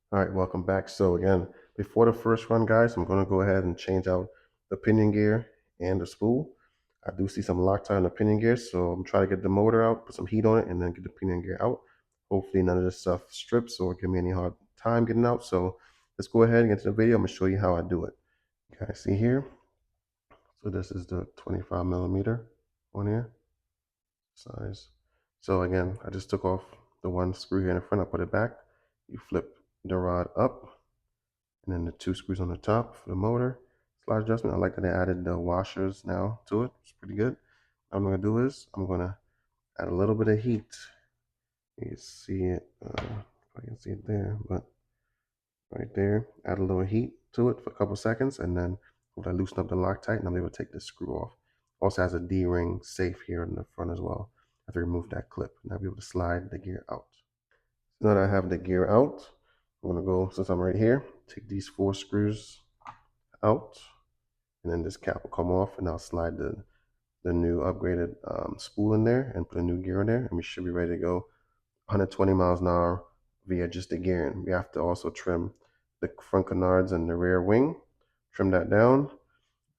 All right, welcome back. So again, before the first run, guys, I'm going to go ahead and change out the pinion gear and the spool. I do see some Loctite on the pinion gear, so I'm trying to get the motor out, put some heat on it, and then get the pinion gear out. Hopefully none of this stuff strips or give me any hard time getting out. So let's go ahead and get to the video. I'm going to show you how I do it. You guys see here? So this is the 25 millimeter on here size. So again, I just took off the one screw here in the front. I put it back. You flip the rod up, and then the two screws on the top for the motor. Slide adjustment. I like that they added the washers now to it. It's pretty good. What I'm gonna do is I'm gonna add a little bit of heat. You can see it. I can see it there, but right there, add a little heat to it for a couple seconds, and then when I loosen up the Loctite, and I'm able to take this screw off. Also has a D-ring safe here in the front as well. I have to remove that clip, and I'll be able to slide the gear out. So now that I have the gear out, I'm gonna go, since I'm right here, take these 4 screws out, and then this cap will come off, and I'll slide the new upgraded spool in there and put a new gear in there, and we should be ready to go 120 miles an hour via just the gearing. We have to also trim the front canards and the rear wing, trim that down,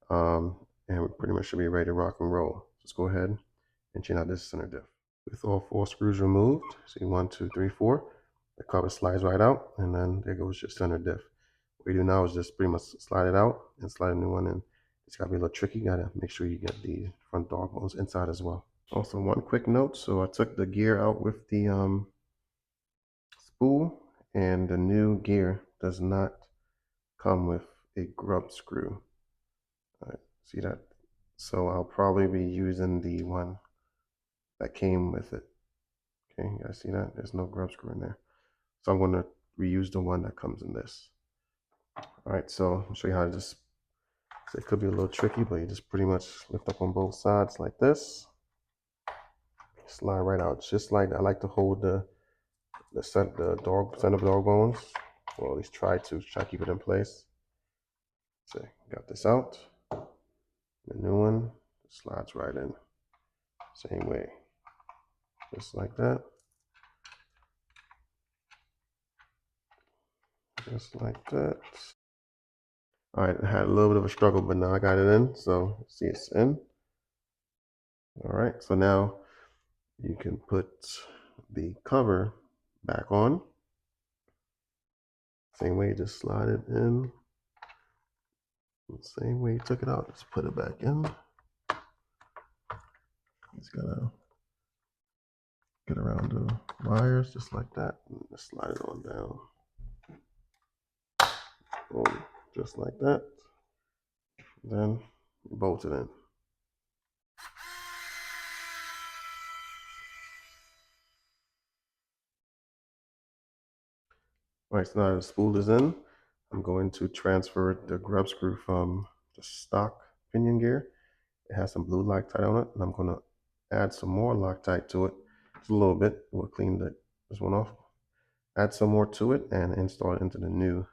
and we pretty much should be ready to rock and roll. Let's go ahead and change out this center diff. With all 4 screws removed, see 1, 2, 3, 4, the cover slides right out, and then there goes your center diff. What you do now is just pretty much slide it out and slide a new one in. It's got to be a little tricky. You got to make sure you get the front dog bones inside as well. Also, one quick note. So I took the gear out with the spool, and the new gear does not come with a grub screw. All right, see that? So I'll probably be using the one that came with it. Okay, you guys see that? There's no grub screw in there. So I'm going to reuse the one that comes in this. All right, so I'll show you how to just, so it could be a little tricky, but you just pretty much lift up on both sides like this. Slide right out, just like I like to hold the center of dog bones, or at least try to keep it in place. So got this out. The new one slides right in, same way, just like that, just like that. All right, I had a little bit of a struggle, but now I got it in. So see, it's in. All right, so now you can put the cover back on. Same way, just slide it in. Same way you took it out, just put it back in. Just gotta get around the wires just like that, and just slide it on down. Boom, just like that. Then bolt it in. All right, so now the spool is in. I'm going to transfer the grub screw from the stock pinion gear. It has some blue Loctite on it, and I'm going to add some more Loctite to it. Just a little bit. We'll clean this one off. Add some more to it and install it into the new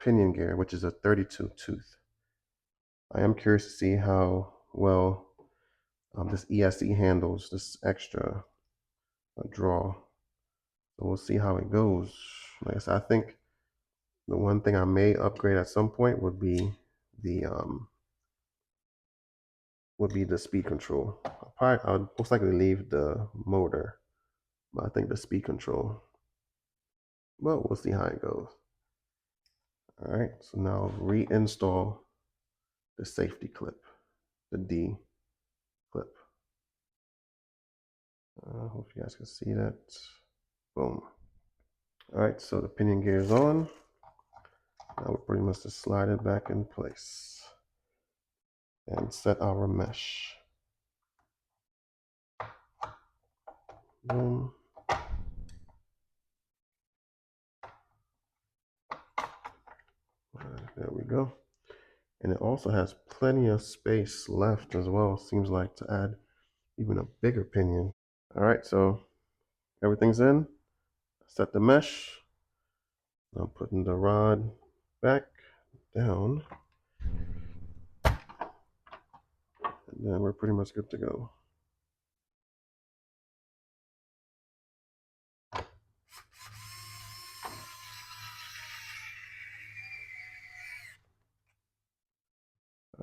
pinion gear, which is a 32 tooth. I am curious to see how well this ESC handles this extra draw. So we'll see how it goes. Like I said, I think the one thing I may upgrade at some point would be the speed control. I'll most likely leave the motor, but I think the speed control. Well, we'll see how it goes. All right, so now reinstall the safety clip, the D clip. Hope you guys can see that. Boom. All right, so the pinion gear is on. Now we pretty much just slide it back in place and set our mesh. Boom. There we go. And it also has plenty of space left as well. Seems like to add even a bigger pinion. All right, so everything's in. Set the mesh. I'm putting the rod back down. And then we're pretty much good to go.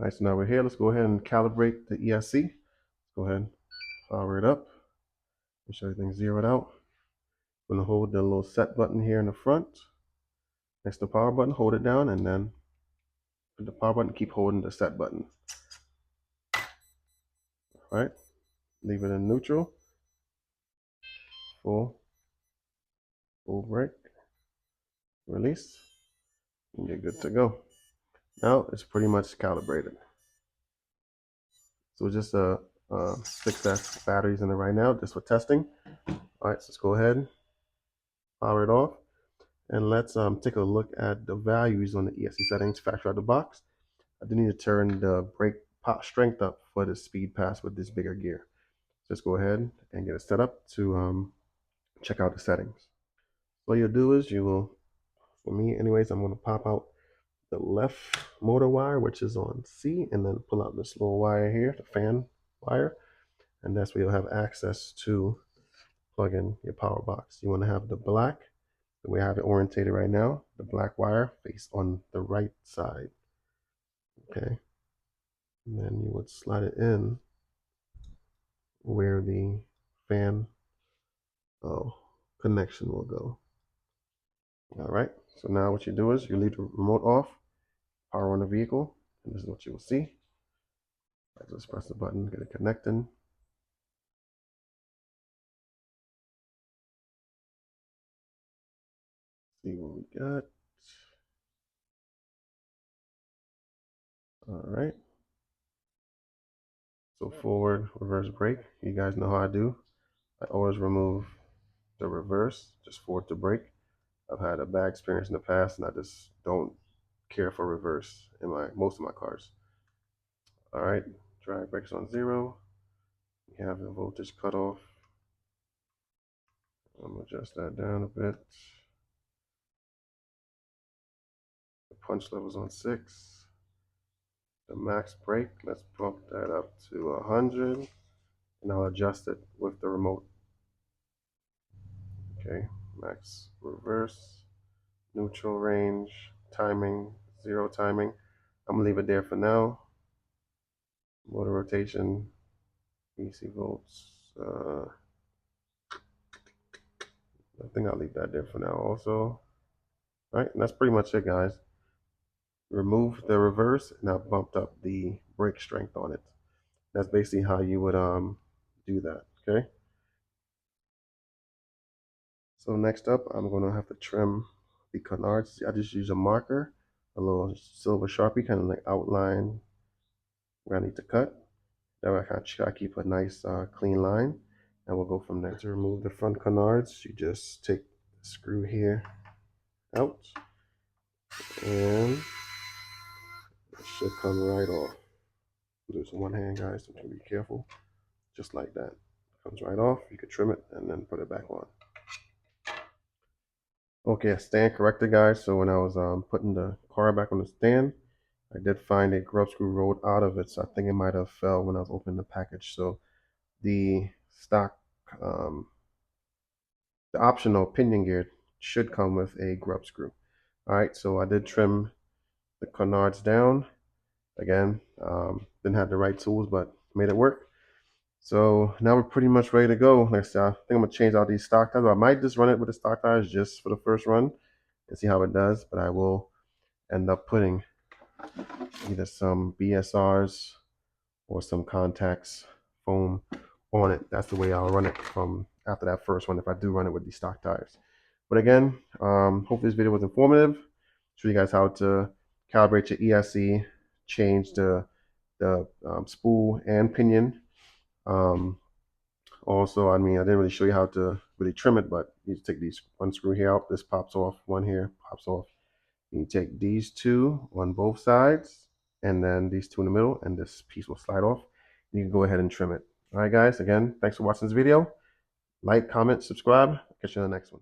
All right, so now we're here. Let's go ahead and calibrate the ESC. Go ahead, power it up. Make sure everything's zeroed out. I'm gonna hold the little set button here in the front. Next to the power button, hold it down, and then put the power button, keep holding the set button. All right, leave it in neutral. Full brake. Release. And you're good to go. Now it's pretty much calibrated. So just 6S batteries in it right now, just for testing. All right, so let's go ahead, power it off, and let's take a look at the values on the ESC settings factory out of the box. I do need to turn the brake pop strength up for the speed pass with this bigger gear. Just go ahead and get it set up to check out the settings. What you'll do is you will, for me anyways, I'm going to pop out the left motor wire, which is on C, and then pull out this little wire here, the fan wire, and that's where you'll have access to plug in your power box. You want to have the black, the way I have it orientated right now, the black wire face on the right side. Okay, and then you would slide it in where the fan connection will go. All right, so now what you do is you leave the remote off, power on the vehicle, and this is what you will see. I just press the button, get it connected. See what we got. All right. So forward, reverse brake. You guys know how I do. I always remove the reverse just for it to brake. I've had a bad experience in the past, and I just don't care for reverse in most of my cars. All right, drag brakes on 0. You have the voltage cutoff. I'm gonna adjust that down a bit. The punch level's on 6. The max brake, let's bump that up to 100, and I'll adjust it with the remote. Okay, max reverse, neutral range, timing, 0 timing. I'm gonna leave it there for now. Motor rotation, AC volts. I think I'll leave that there for now also. All right, and that's pretty much it, guys. Remove the reverse, and I bumped up the brake strength on it. That's basically how you would do that. Okay. So next up, I'm gonna have to trim the canards. I just use a marker, a little silver Sharpie, kind of like outline where I need to cut. That way I can try to keep a nice clean line, and we'll go from there. To remove the front canards, you just take the screw here out, and it should come right off. Do this in one hand, guys, so be careful. Just like that. Comes right off. You can trim it and then put it back on. Okay, stand corrected, guys. So when I was putting the car back on the stand, I did find a grub screw rolled out of it. So I think it might have fell when I was opening the package. So the stock, the optional pinion gear should come with a grub screw. All right, so I did trim the canards down. Again, didn't have the right tools, but made it work. So now we're pretty much ready to go. Like I said, I think I'm gonna change out these stock tires. I might just run it with the stock tires just for the first run and see how it does. But I will end up putting either some BSRs or some contacts foam on it. That's the way I'll run it from after that first one if I do run it with these stock tires. But again, hopefully this video was informative. Show you guys how to calibrate your ESC, change the spool and pinion. Also, I mean, I didn't really show you how to really trim it, but you take these one screw here out. This pops off, one here pops off. You take these two on both sides, and then these two in the middle, and this piece will slide off. You can go ahead and trim it. All right, guys, again, thanks for watching this video. Like, comment, subscribe. Catch you in the next one.